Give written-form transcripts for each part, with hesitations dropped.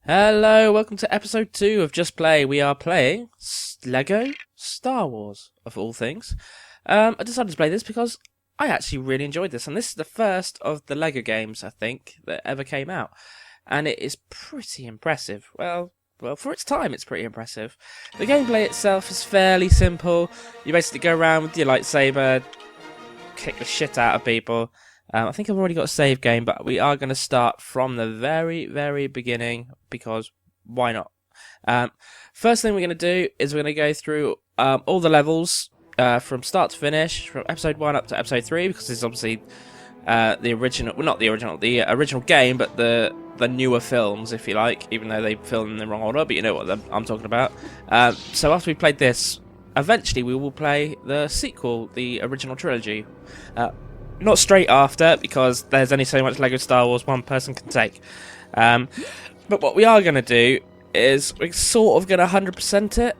Hello, welcome to episode 2 of Just Play. We are playing Lego Star Wars, of all things. I decided to play this because I actually really enjoyed this, and this is the first of the Lego games, I think, that ever came out. And it is pretty impressive. Well, for its time, it's pretty impressive. The gameplay itself is fairly simple. You basically go around with your lightsaber, kick the shit out of people. I think I've already got a save game, but we are going to start from the very, very beginning, because why not? First thing we're going to do is we're going to go through all the levels from start to finish, from episode 1 up to episode 3, because this is obviously the original, well, not the original game, but the newer films, if you like, even though they filmed in the wrong order, but you know what I'm talking about. So after we played this, eventually we will play the sequel, the original trilogy. Not straight after, because there's only so much Lego Star Wars one person can take. But what we are going to do is we're sort of going to 100% it.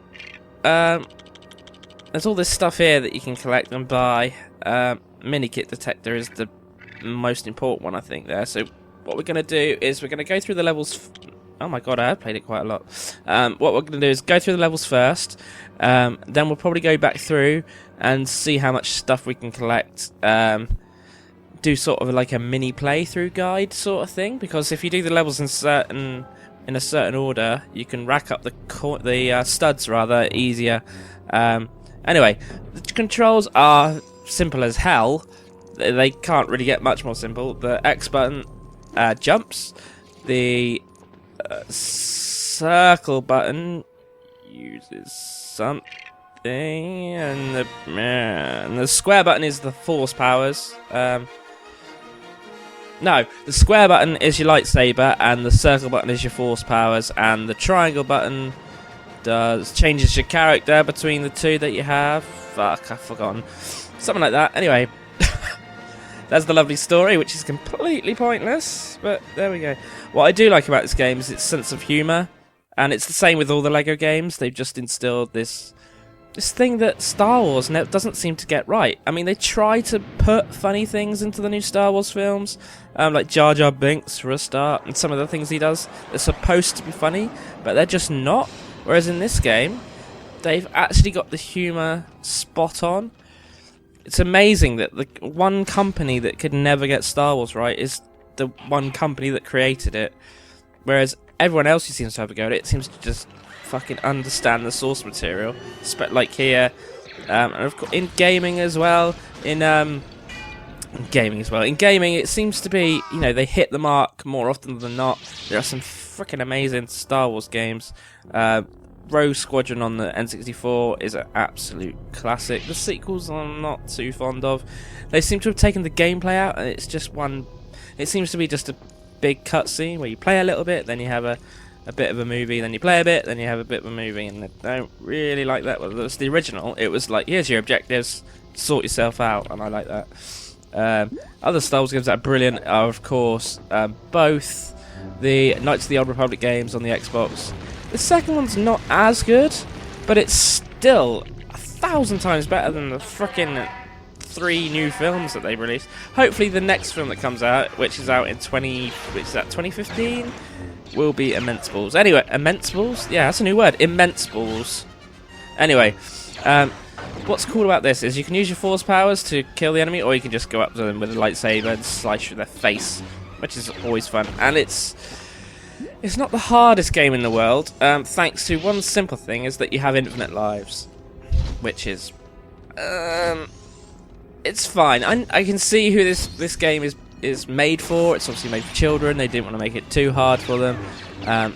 There's all this stuff here that you can collect and buy. Mini kit detector is the most important one, I think, there. So what we're going to do is we're going to go through the levels. Oh my god, I have played it quite a lot. What we're going to do is go through the levels first. Then we'll probably go back through and see how much stuff we can collect. Do sort of like a mini playthrough guide sort of thing, because if you do the levels in a certain order, you can rack up the studs rather easier. Anyway, the controls are simple as hell. They can't really get much more simple. The X button jumps. The circle button uses something, and the square button is the force powers. No, the square button is your lightsaber, and the circle button is your force powers, and the triangle button changes your character between the two that you have. Fuck, I've forgotten. Something like that. Anyway, that's the lovely story, which is completely pointless, but there we go. What I do like about this game is its sense of humour, and it's the same with all the Lego games. They've just instilled this thing that Star Wars doesn't seem to get right. I mean, they try to put funny things into the new Star Wars films, like Jar Jar Binks for a start, and some of the things he does are supposed to be funny, but they're just not. Whereas in this game, they've actually got the humour spot on. It's amazing that the one company that could never get Star Wars right is the one company that created it, whereas everyone else who seems to have a go at it seems to just fucking understand the source material. Like here, and of course in gaming as well. In gaming, it seems to be, you know, they hit the mark more often than not. There are some freaking amazing Star Wars games. Rogue Squadron on the N64 is an absolute classic. The sequels I'm not too fond of. They seem to have taken the gameplay out, and it's just one. It seems to be just a big cutscene where you play a little bit, then you have a bit of a movie, then you play a bit, then you have a bit of a movie, and I don't really like that. Well, that's the original. It was like, here's your objectives, sort yourself out, and I like that. Other Star Wars games that are brilliant are, of course, both the Knights of the Old Republic games on the Xbox. The second one's not as good, but it's still 1,000 times better than the frickin' 3 new films that they released. Hopefully the next film that comes out, which is out in 2015, will be Immense Balls. Anyway, Immense Balls? Yeah, that's a new word. Immense Balls. Anyway, what's cool about this is you can use your force powers to kill the enemy, or you can just go up to them with a lightsaber and slice through their face, which is always fun. And it's not the hardest game in the world, thanks to one simple thing, is that you have infinite lives, which is it's fine. I can see who this game is made for. It's obviously made for children. They didn't want to make it too hard for them.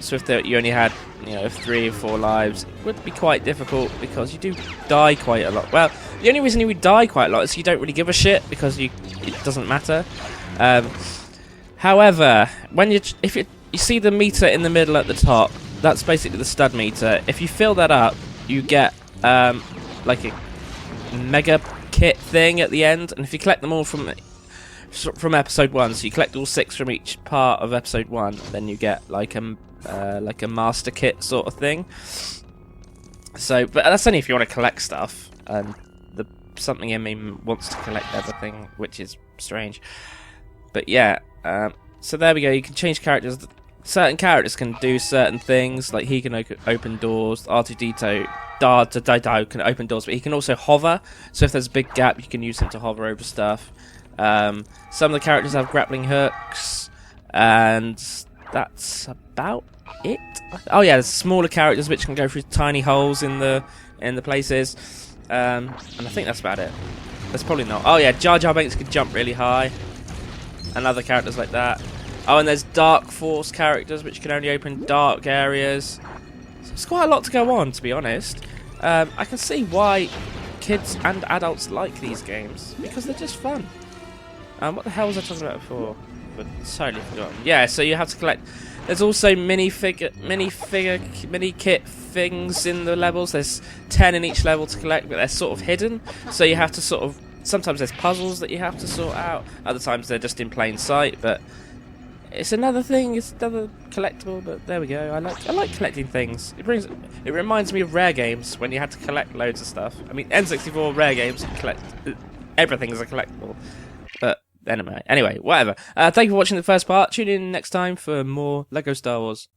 So if you only had 3 or 4 lives, it would be quite difficult, because you do die quite a lot. Well, the only reason you would die quite a lot is you don't really give a shit, because it doesn't matter. However, if you see the meter in the middle at the top, that's basically the stud meter. If you fill that up, you get like a mega kit thing at the end, and if you collect them all from episode 1, so you collect all 6 from each part of episode 1, then you get like a master kit sort of thing. So, but that's only if you want to collect stuff, and something in me wants to collect everything, which is strange. But yeah, so there we go. You can change characters. certain characters can do certain things, like he can open doors. R2D2 can open doors, but he can also hover. So if there's a big gap, you can use him to hover over stuff. Some of the characters have grappling hooks, and that's about it. Oh yeah, there's smaller characters which can go through tiny holes in the places, and I think that's about it. That's probably not. Oh yeah, Jar Jar Binks can jump really high, and other characters like that. Oh, and there's Dark Force characters which can only open dark areas. So it's quite a lot to go on, to be honest. I can see why kids and adults like these games, because they're just fun. What the hell was I talking about before? But totally forgotten. Yeah, so you have to collect. There's also mini kit things in the levels. There's 10 in each level to collect, but they're sort of hidden. So you have to sort of. Sometimes there's puzzles that you have to sort out. Other times they're just in plain sight. But it's another thing. It's another collectible. But there we go. I like collecting things. It reminds me of Rare Games when you had to collect loads of stuff. I mean, N64 Rare Games everything is a collectible. But anyway, whatever. Thank you for watching the first part. Tune in next time for more LEGO Star Wars.